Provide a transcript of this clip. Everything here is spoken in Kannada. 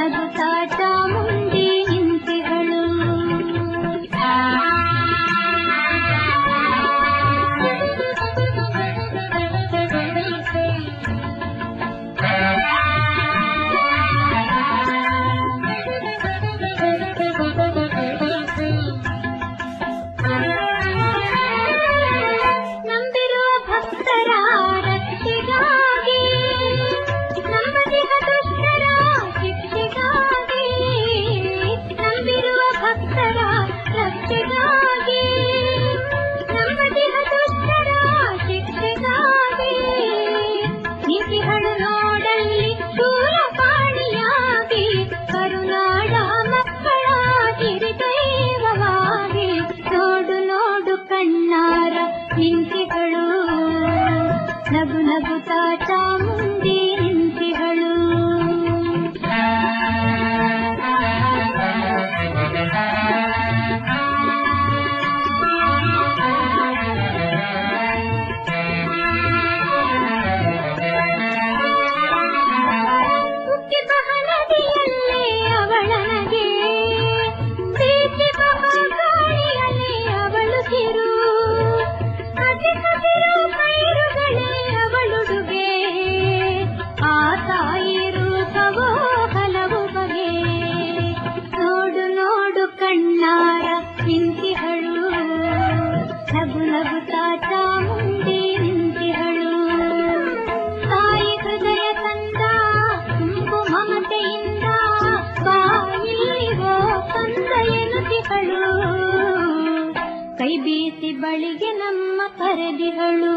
ನಗುತ್ತಾ ಚಾಮುಂಡಿ ನಿಂತಿಹಳು. ನಗು ನಗುತ್ತಾ ಚಾಮುಂಡಿ ನಿಂತಿಹಳು. ಉಕ್ಕಿದ ನದಿಯಲ್ಲೇ ಅವಳನಗೆ, ಪ್ರೀತಿ ಗಾಳಿಯಲ್ಲೇ ಅವಳು ಸಿರು, ಪೈರುಗಳೇ ಅವಳುಡುಗೆ, ಆ ತಾಯಿ ರೂಪವೋ ಹಲವು ಬಗೆ. ನೋಡು ನೋಡು ಕಣ್ಣಾರ ನಿಂತಿಹಳು, ನಗು ನಗುತ್ತಾ ಚಾಮುಂಡಿ ನಿಂತಿಹಳು. ತಾಯಿ ಹೃದಯ ತಂದ ತುಂಬು ಮಮತೆಯಿಂದ ಬಾಯಿಗೋ ತಂದ ಎನ್ನುತ್ತಿಹಳು, ಕೈ ಬೀಸಿ ಬಳಿಗೆ ನಮ್ಮ ಕರೆದಿಹಳು.